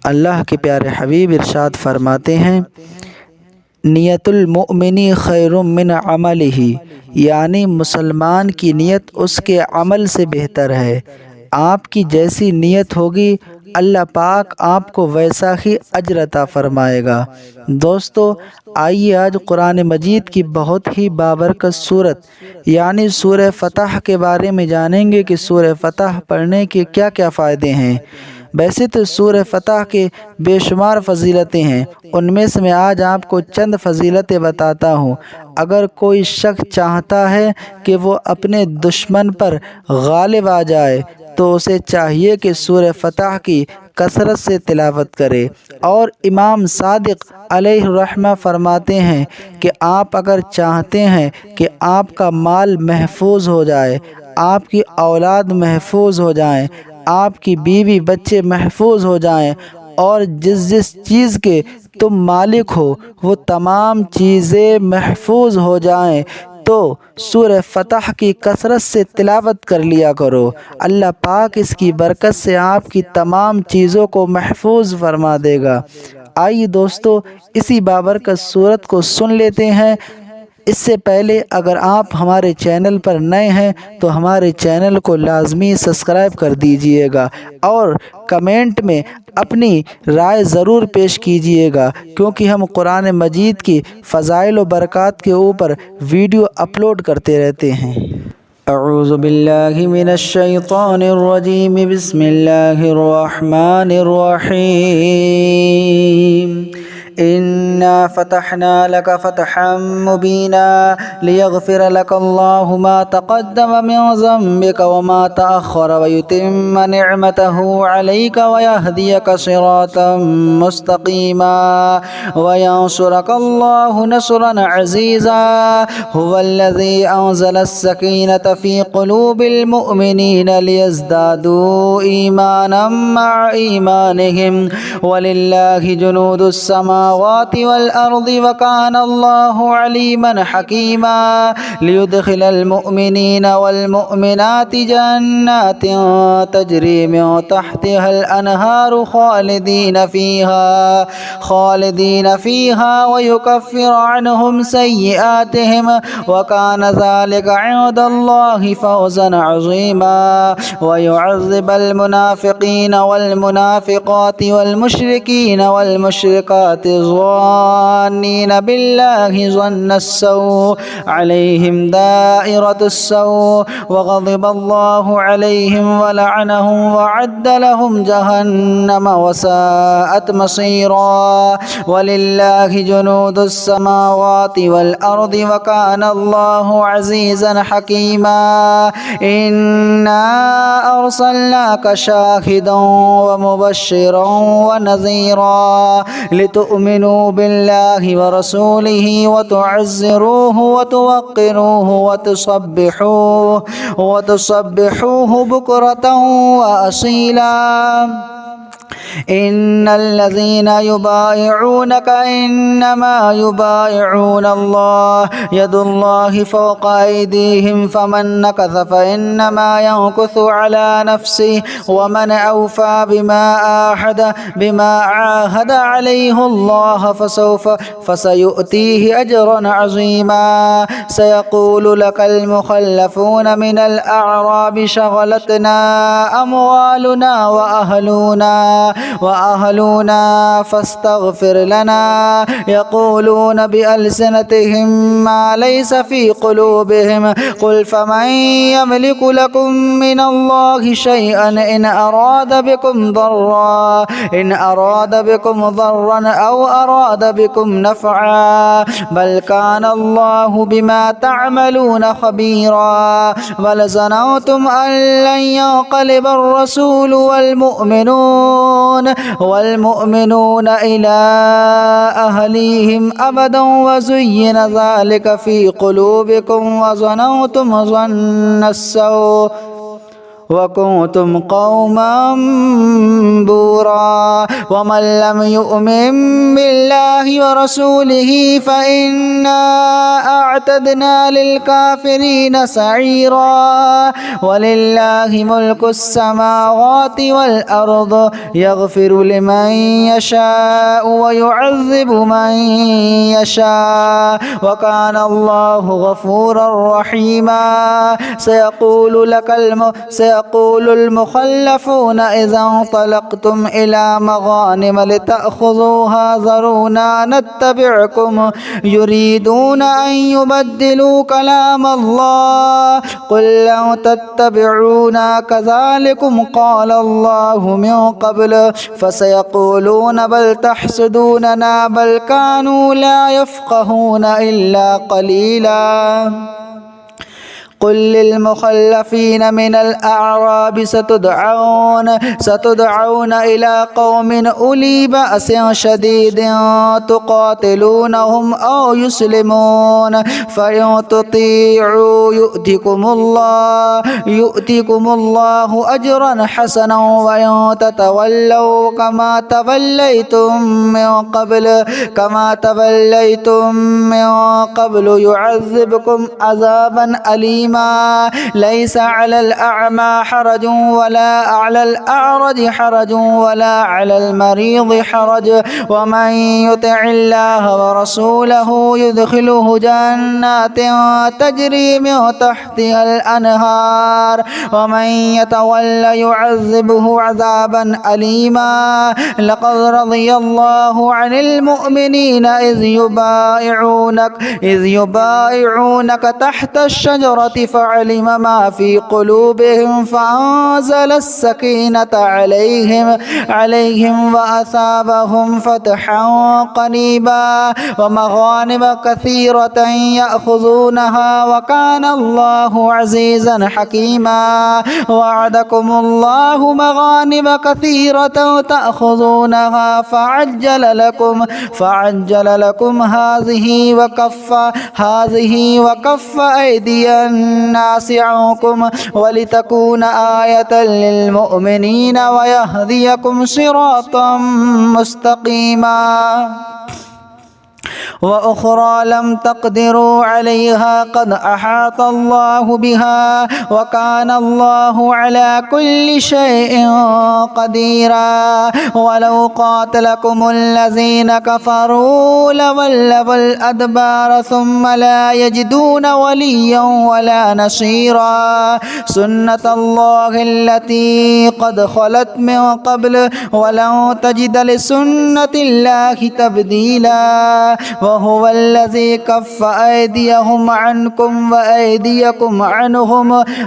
अल्लाह के प्यारे हबीब इरशाद फरमाते हैं, नियतुल मुमिनी खैरुम मिन अमलिही, यानी मुसलमान की नियत उसके अमल से बेहतर है। आपकी जैसी नियत होगी अल्लाह पाक आपको वैसा ही अजर अता फरमाएगा। दोस्तों, आइए आज कुरान मजीद की बहुत ही बाबरकत सूरत यानी सूरह फतह के बारे में जानेंगे कि सूरह फतह पढ़ने के क्या क्या फ़ायदे हैं। वैसे तो सूरह फतह के बेशुमार फ़जीलतें हैं, उनमें से मैं आज आपको चंद फ़जीलतें बताता हूँ। अगर कोई शख्स चाहता है कि वो अपने दुश्मन पर गालिब आ जाए तो उसे चाहिए कि सूरह फतह की कसरत से तिलावत करे। और इमाम सादिक अलैहिर्रहमा फरमाते हैं कि आप अगर चाहते हैं कि आपका माल महफूज हो जाए, आपकी औलाद महफूज हो जाए, आपकी बीवी बच्चे महफूज हो जाएं और जिस जिस चीज़ के तुम मालिक हो वो तमाम चीज़ें महफूज हो जाएं, तो सूरह फतह की कसरत से तिलावत कर लिया करो। अल्लाह पाक इसकी बरकत से आपकी तमाम चीज़ों को महफूज फरमा देगा। आइए दोस्तों, इसी बाबरकत सूरत को सुन लेते हैं। इससे पहले अगर आप हमारे चैनल पर नए हैं तो हमारे चैनल को लाजमी सब्सक्राइब कर दीजिएगा और कमेंट में अपनी राय ज़रूर पेश कीजिएगा, क्योंकि हम कुरान मजीद की फ़ज़ाइल व बरक़ात के ऊपर वीडियो अपलोड करते रहते हैं। अऊज़ु बिल्लाहि मिनश शैतानिर रजीम, बिस्मिल्लाहिर रहमानिर रहीम। इन्ना फ़तहना लक फ़तहम मुबीना लियग़फ़िर लकल्लाहु मा तक़द्दम मिन ज़ंबिक व मा तअख़्ख़र व युतिम्म निअमतहु अलैक व यहदियक सिरातम मुस्तक़ीमा व यंसुरकल्लाहु नस्रन अज़ीज़ा हुवल्लज़ी अंज़लस सकीनत फ़ी क़ुलूबिल मुअमिनीन लियज़दादू ईमानम मअ ईमानिहिम वलिल्लाहि जुनूदुस समावाति वल अर्दि व कानल्लाहु अलीमन हकीमा लियुदखिलल मुअमिनीन वल मुअमिनाति जन्नातिन तजरी मिन तहतिहल अनहारु खालिदीन फ़ीहा व युकफ्फिर अन्हुम सय्यिआतिहिम व कान ज़ालिका इंदल्लाहि फ़ौज़न अज़ीमा व युअज़्ज़िबल मुनाफ़िक़ीन वल मुनाफ़िक़ाति वल मुशरिकीन वल मुशरिकाति ज़ान्नीन बिल्लाहि ज़न्नस्सौ अलैहिम दाइरतुस्सौ व ग़ज़िबल्लाहु अलैहिम व लअनहुम व अ'द्द लहुम जहन्नम व साअत मसीरा वलिल्लाहि जुनूदुस समावाति वल अर्दि व कानल्लाहु अज़ीज़न हकीमा। इन्ना अर्सलनाका शाहिदन व मुबश्शिरन व नज़ीरा लितुअमिनू बिल्लाहि व रसूलिहि व तुअज़्ज़िरूहु व तुवक़्क़िरूहु व तुसब्बिहूहु बुक्रतन व असीला। इन्नल्लज़ीना युबाइऊनका इन्नमा युबाइऊनल्लाह यदुल्लाहि फ़ौक़ा अयदीहिम फमन नकज़ फ़इन्नमा यंकुसु अला नफ़्सिहि वमन औफ़ा बिमा आहद अलैहिल्लाह फसयुअतीहि अजरन अज़ीमा। सयक़ूलु लकल मुख़ल्लफ़ून मिनल अअराबि शग़लतना अमवालुना व अहलूना फस्तग़फ़िर लना यक़ूलून बिअल्सिनतिहिम मा लैसा फ़ी क़ुलूबिहिम क़ुल फ़मन यमलिकु लकुम मिनल्लाहि शैअन इन अराद बिकुम ज़र्रन औ अराद बिकुम नफ़अ बल कानल्लाहु बिमा तअमलून ख़बीरा बल ज़नंतुम अन लन यंक़लिबर रसूलु वल्मुअमिनून इला अहलीहिम अबदन व ज़ुय्यिन ज़ालिका फ़ी क़ुलूबिकुम व ज़नंतुम ज़न्नस्सौ व कुंतुम क़ौमन बूरा। ومن لم يؤمن بالله ورسوله فإنا أعتدنا للكافرين سعيرا ولله ملك السماوات والأرض يغفر لمن يشاء ويعذب من يشاء وكان الله غفورا رحيما سيقول المخلفون إذا انطلقتم إلى مغانم لتأخذوها ذرونا نتبعكم يريدون أن يبدلوا كلام الله قل لن تتبعونا كذلكم قال الله من قبل فسيقولون بل تحسدوننا بل كانوا لا يفقهون إلا قليلا قل للمخلفين من الأعراب ستدعون إلى قوم أولي بأس شديد تقاتلونهم أو يسلمون فإن تطيعوا يؤتكم الله أجرا حسنا وإن تتولوا كما توليتم من قبل يعذبكم عذابا أليما ليس على الأعمى حرج ولا على الأعرج حرج ولا على المريض حرج ومن يطع الله ورسوله يدخله جنات تجري من تحتها الأنهار ومن يتولى يعذبه عذابا أليما لقد رضي الله عن المؤمنين إذ يبايعونك تحت الشجرة فعلم ما في قلوبهم فأنزل السكينة عليهم وأثابهم فتحا قريبا ومغانم كثيرة يأخذونها وكان الله عزيزا حكيما وعدكم الله مغانم كثيرة تأخذونها فعجل لكم هذه وكف أيدي الناس عنكم ولتكون آية للمؤمنين ويهديكم صراطا مستقيما وأخرى لم تقدروا عليها قد أحاط الله بها وكان الله على كل شيء قديرا ولو قاتلكم الذين كفروا لولوا الأدبار ثم لا يجدون وليا ولا نصيرا سنة الله التي قد خلت من قبل ولن تجد لسنة الله تبديلا وهو الذي كف أيديهم عنكم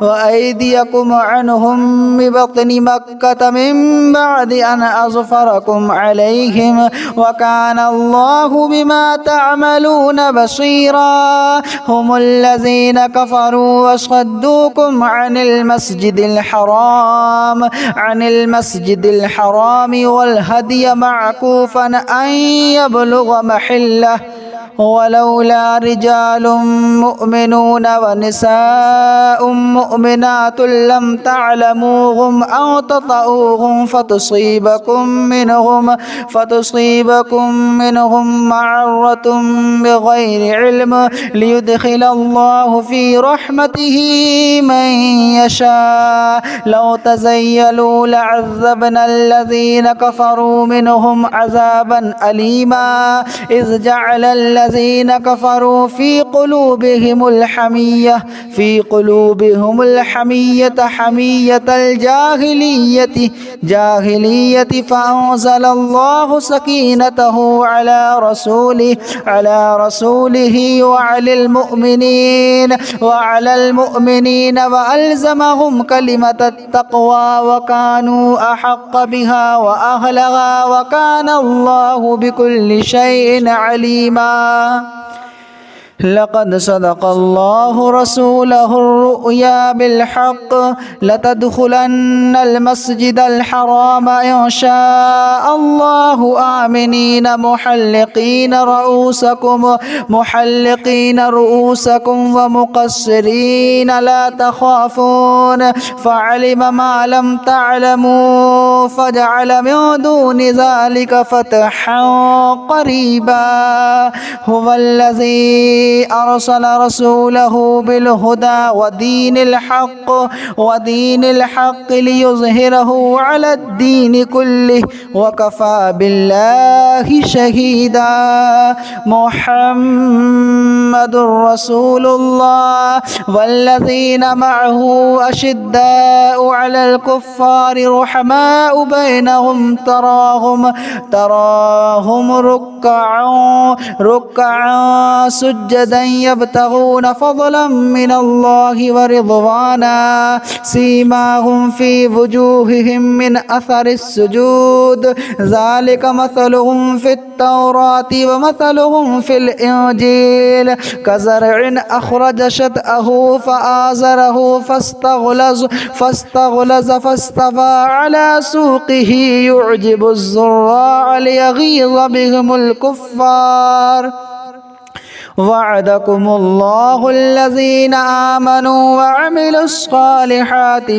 وأيديكم عنهم ببطن مكة من بعد أن أظفركم عليهم وكان الله بما تعملون بصيرا هم الذين كفروا وصدوكم عن المسجد الحرام والهدي معكوفا أن يبلغ محله ولولا رجال مؤمنون ونساء مؤمنات لم تعلموهم أو تطؤوهم فتصيبكم منهم معرة بغير علم ليدخل الله في رحمته من يشاء لو تزيلوا لعذبنا الذين كفروا منهم عذابا أليما إذ جعل الذين كفروا في قلوبهم الحمية حمية الجاهلية فأنزل الله سكينته على رسوله وعلى المؤمنين وألزمهم كلمة التقوى وكانوا أحق بها وأهلها وكان الله بكل شيء عليما लक़द सदक़ल्लाहु रसूलहु रुया बिलहक़ लतदखुलन्नल मस्जिदल हराम इंशाअल्लाहु आमिनीन मुहल्लिकीन रुऊसकुम व मुक़स्सिरीन ला तख़ाफ़ून फ़अलिम मा लम तअलमू फ़जअल मिन दूनि ज़ालिक फ़तहन क़रीबा हुवल्लज़ी अरसल रसूलहु बिलहुदा वदीनिल हक़ लियुज़हिरहु अलद्दीन कुल्लिहि वकफ़ा बिल्लाहि शहीदा मुहम्मदुर रसूलुल्लाह वल्लज़ीन मअहु अशिद्दाउ अलल कुफ़्फ़ारि रुहमाउ बैनहुम तराहुम रुक्कअन सुज्जदन यब्तगून फ़ज़लन मिनल्लाहि व रिज़वाना सीमाहुम फ़ी वुजूहिहिम मिन अथरिस सुजूद ज़ालिका मसलुहुम फ़ित तौराति व मसलुहुम फ़िल इंजील कज़रइन अख़रज शतअहु फ़आज़रहु फ़स्तग़लज़ फ़स्तवى अला सूक़िही युअजिबुज़्ज़ुर्राअ लियग़ीज़ बिहिमुल कुफ़्फ़ार वअदकुमुल्लाहुल्लज़ीना आमनू वअमिलुस्सालिहाति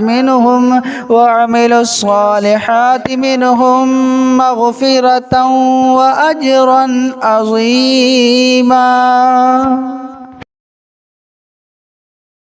मिनहुम मग़फ़िरतन व अजरन अज़ीमा।